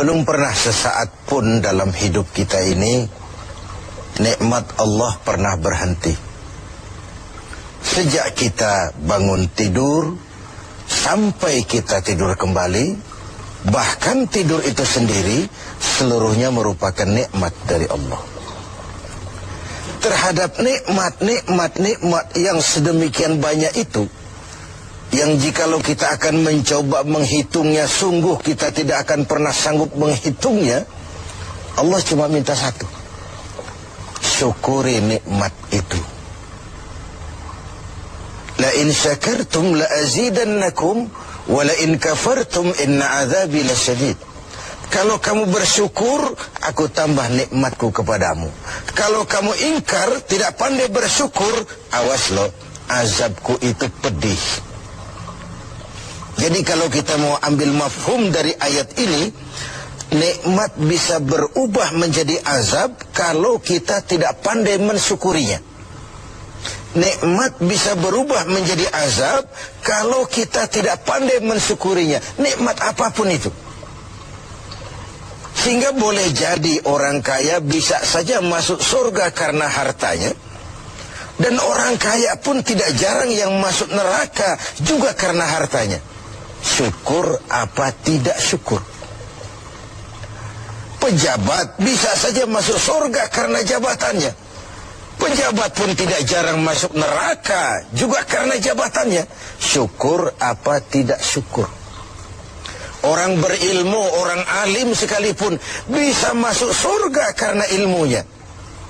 belum pernah sesaat pun dalam hidup kita ini nikmat Allah pernah berhenti. Sejak kita bangun tidur sampai kita tidur kembali, bahkan tidur itu sendiri seluruhnya merupakan nikmat dari Allah. Terhadap nikmat yang sedemikian banyak itu, yang jikalau kita akan mencoba menghitungnya, sungguh kita tidak akan pernah sanggup menghitungnya. Allah cuma minta satu: syukuri nikmat itu. La in syakartum la azidannakum wa la in kafartum inna azabi lasyadid. Kalau kamu bersyukur, aku tambah nikmatku kepadamu. Kalau kamu ingkar, tidak pandai bersyukur, awas loh, azabku itu pedih. Jadi kalau kita mau ambil mafhum dari ayat ini, nikmat bisa berubah menjadi azab kalau kita tidak pandai mensyukurinya. Nikmat bisa berubah menjadi azab kalau kita tidak pandai mensyukurinya. Nikmat apapun itu. Sehingga boleh jadi orang kaya bisa saja masuk surga karena hartanya, dan orang kaya pun tidak jarang yang masuk neraka juga karena hartanya. Syukur apa tidak syukur? Pejabat bisa saja masuk surga karena jabatannya. Pejabat pun tidak jarang masuk neraka juga karena jabatannya. Syukur apa tidak syukur? Orang berilmu, orang alim sekalipun bisa masuk surga karena ilmunya.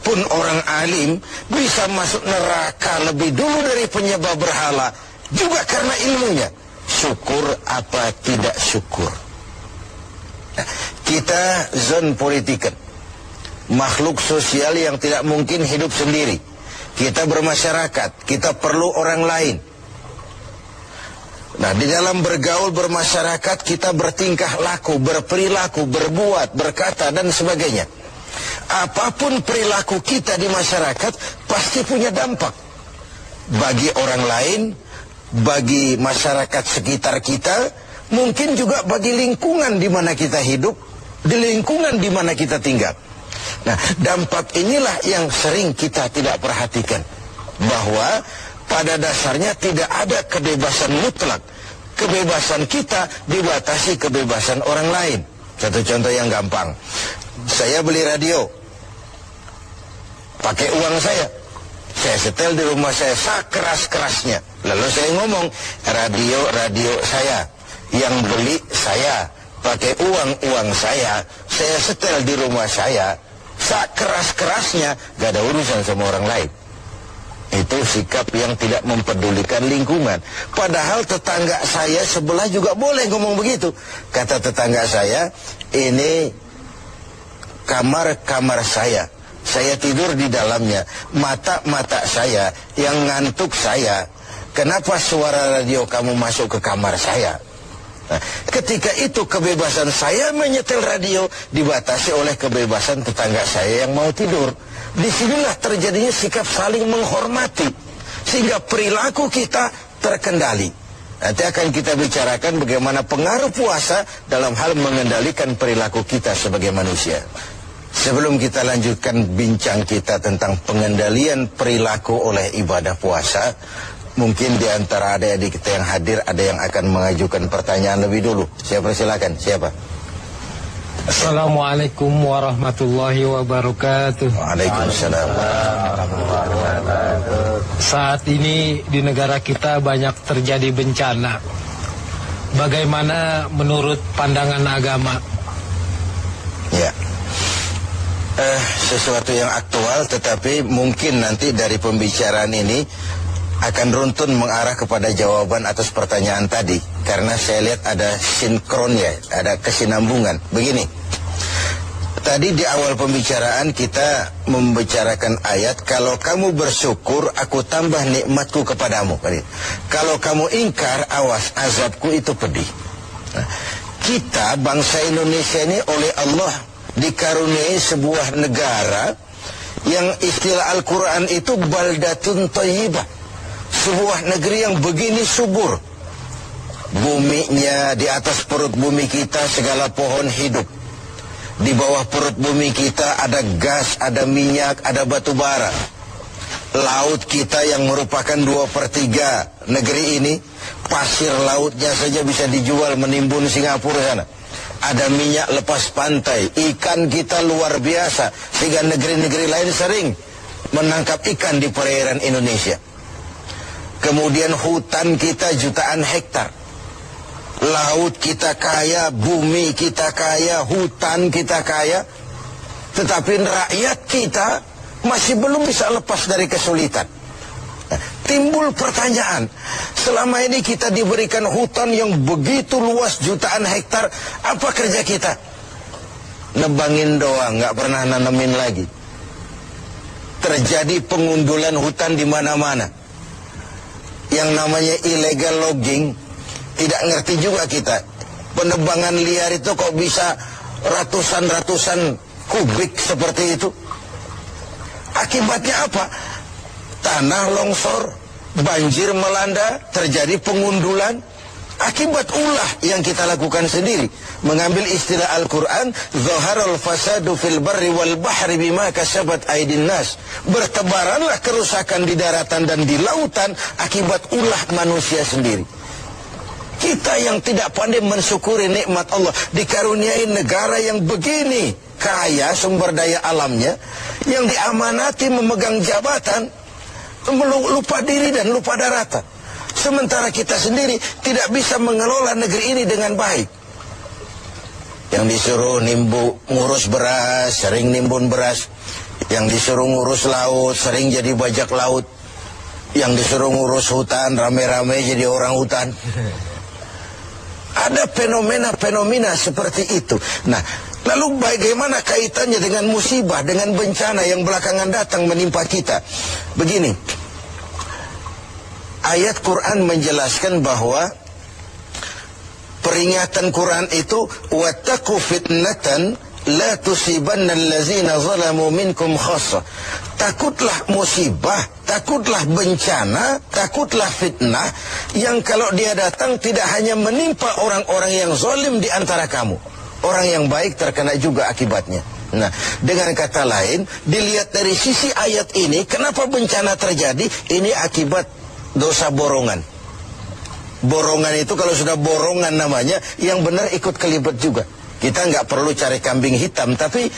Pun orang alim bisa masuk neraka lebih dulu dari penyembah berhala juga karena ilmunya. Syukur apa tidak syukur? Nah, kita zon politikan, makhluk sosial yang tidak mungkin hidup sendiri. Kita bermasyarakat, kita perlu orang lain. Nah, di dalam bergaul bermasyarakat kita bertingkah laku, berperilaku, berbuat, berkata dan sebagainya. Apapun perilaku kita di masyarakat pasti punya dampak bagi orang lain, bagi masyarakat sekitar kita, mungkin juga bagi lingkungan di mana kita hidup, di lingkungan di mana kita tinggal. Nah, dampak inilah yang sering kita tidak perhatikan, bahwa pada dasarnya tidak ada kebebasan mutlak. Kebebasan kita dibatasi kebebasan orang lain. Satu contoh yang gampang. Saya beli radio pakai uang saya. Saya setel di rumah saya sekeras-kerasnya. Lalu saya ngomong, radio saya. Yang beli saya, pakai uang saya setel di rumah saya sekeras-kerasnya, gak ada urusan sama orang lain. Itu sikap yang tidak mempedulikan lingkungan. Padahal tetangga saya sebelah juga boleh ngomong begitu. Kata tetangga saya, ini kamar saya. Saya tidur di dalamnya. Mata saya yang ngantuk saya. Kenapa suara radio kamu masuk ke kamar saya? Nah, ketika itu kebebasan saya menyetel radio dibatasi oleh kebebasan tetangga saya yang mau tidur. Disinilah terjadinya sikap saling menghormati, sehingga perilaku kita terkendali. Nanti akan kita bicarakan bagaimana pengaruh puasa dalam hal mengendalikan perilaku kita sebagai manusia. Sebelum kita lanjutkan bincang kita tentang pengendalian perilaku oleh ibadah puasa, mungkin di antara adik-adik kita yang hadir ada yang akan mengajukan pertanyaan lebih dulu. Saya persilakan, siapa? Assalamualaikum warahmatullahi wabarakatuh. Waalaikumsalam warahmatullahi wabarakatuh. Saat ini di negara kita banyak terjadi bencana. Bagaimana menurut pandangan agama? Ya, sesuatu yang aktual, tetapi mungkin nanti dari pembicaraan ini akan runtun mengarah kepada jawaban atas pertanyaan tadi, karena saya lihat ada sinkron ya, ada kesinambungan. Begini, tadi di awal pembicaraan kita membicarakan ayat, kalau kamu bersyukur aku tambah nikmatku kepadamu. Kalau kamu ingkar, awas azabku itu pedih. Nah, kita bangsa Indonesia ini oleh Allah dikaruniai sebuah negara yang istilah Al-Quran itu baldatun thayyibah. Sebuah negeri yang begini subur. Buminya, di atas perut bumi kita segala pohon hidup. Di bawah perut bumi kita ada gas, ada minyak, ada batu bara. Laut kita yang merupakan 2/3 negeri ini, pasir lautnya saja bisa dijual menimbun Singapura sana. Ada minyak lepas pantai, ikan kita luar biasa, sehingga negeri-negeri lain sering menangkap ikan di perairan Indonesia. Kemudian hutan kita jutaan hektar. Laut kita kaya, bumi kita kaya, hutan kita kaya. Tetapi rakyat kita masih belum bisa lepas dari kesulitan. Timbul pertanyaan, selama ini kita diberikan hutan yang begitu luas jutaan hektar, apa kerja kita? Nebangin doang, nggak pernah nanemin lagi. Terjadi pengundulan hutan di mana-mana. Yang namanya illegal logging, tidak ngerti juga kita. Penebangan liar itu kok bisa ratusan kubik seperti itu. Akibatnya apa? Tanah longsor, banjir melanda, terjadi pengundulan. Akibat ulah yang kita lakukan sendiri. Mengambil istilah Al-Quran, Zaharul fasadu fil barri wal bahri bima kasabat aydin nas. Bertebaranlah kerusakan di daratan dan di lautan akibat ulah manusia sendiri. Kita yang tidak pandai mensyukuri nikmat Allah, dikaruniai negara yang begini kaya sumber daya alamnya, yang diamanati memegang jabatan, lupa diri dan lupa daratan. Sementara kita sendiri tidak bisa mengelola negeri ini dengan baik. Yang disuruh ngurus beras, sering nimbun beras. Yang disuruh ngurus laut, sering jadi bajak laut. Yang disuruh ngurus hutan, rame-rame jadi orang hutan. Ada fenomena-fenomena seperti itu. Nah, lalu bagaimana kaitannya dengan musibah, dengan bencana yang belakangan datang menimpa kita? Begini, ayat Quran menjelaskan bahwa peringatan Quran itu wattaqu fitnatan la tusibanna allazina zalamu minkum khassah. Takutlah musibah, takutlah bencana, takutlah fitnah yang kalau dia datang tidak hanya menimpa orang-orang yang zalim di antara kamu. Orang yang baik terkena juga akibatnya. Nah, dengan kata lain, dilihat dari sisi ayat ini, kenapa bencana terjadi? Ini akibat dosa borongan. Borongan itu kalau sudah borongan namanya, yang benar ikut kelibet juga. Kita nggak perlu cari kambing hitam, tapi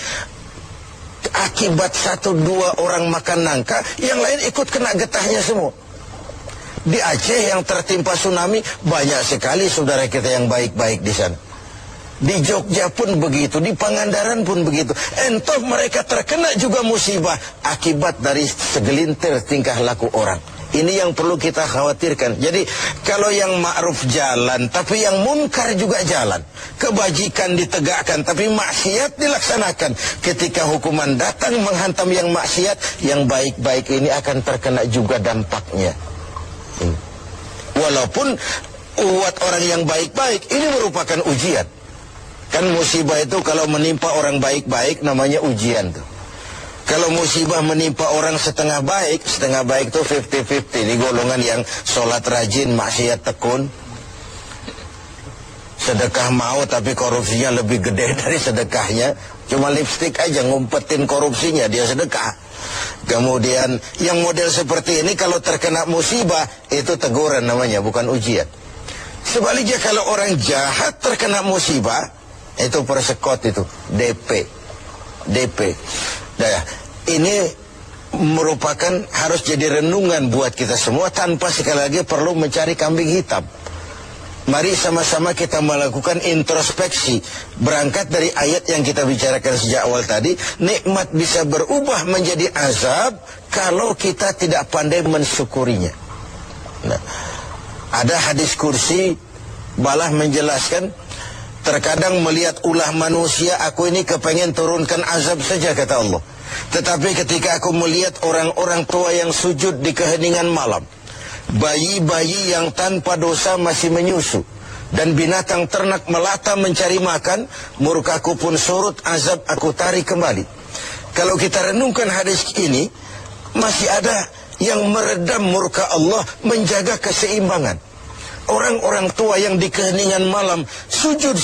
akibat 1-2 orang makan nangka, yang lain ikut kena getahnya semua. Di Aceh yang tertimpa tsunami, banyak sekali saudara kita yang baik-baik di sana. Di Jogja pun begitu, di Pangandaran pun begitu. Entah mereka terkena juga musibah akibat dari segelintir tingkah laku orang. Ini yang perlu kita khawatirkan. Jadi kalau yang ma'ruf jalan, tapi yang munkar juga jalan. Kebajikan ditegakkan, tapi maksiat dilaksanakan. Ketika hukuman datang menghantam yang maksiat, yang baik-baik ini akan terkena juga dampaknya. Walaupun buat orang yang baik-baik, ini merupakan ujian. Kan musibah itu kalau menimpa orang baik-baik namanya ujian tuh. Kalau musibah menimpa orang setengah baik itu 50-50. Ini golongan yang sholat rajin, maksiat tekun. Sedekah mau tapi korupsinya lebih gede dari sedekahnya. Cuma lipstik aja ngumpetin korupsinya, dia sedekah. Kemudian yang model seperti ini kalau terkena musibah, itu teguran namanya, bukan ujian. Sebaliknya kalau orang jahat terkena musibah, itu persekot itu, DP. Nah, ini merupakan harus jadi renungan buat kita semua tanpa sekali lagi perlu mencari kambing hitam. Mari sama-sama kita melakukan introspeksi. Berangkat dari ayat yang kita bicarakan sejak awal tadi, nikmat bisa berubah menjadi azab kalau kita tidak pandai mensyukurinya. Nah, ada hadis kursi, Balah menjelaskan, terkadang melihat ulah manusia, aku ini kepengen turunkan azab saja, kata Allah. Tetapi ketika aku melihat orang-orang tua yang sujud di keheningan malam, bayi-bayi yang tanpa dosa masih menyusu, dan binatang ternak melata mencari makan, murkaku pun surut, azab aku tarik kembali. Kalau kita renungkan hadis ini, masih ada yang meredam murka Allah, menjaga keseimbangan. Orang-orang tua yang di keheningan malam sujud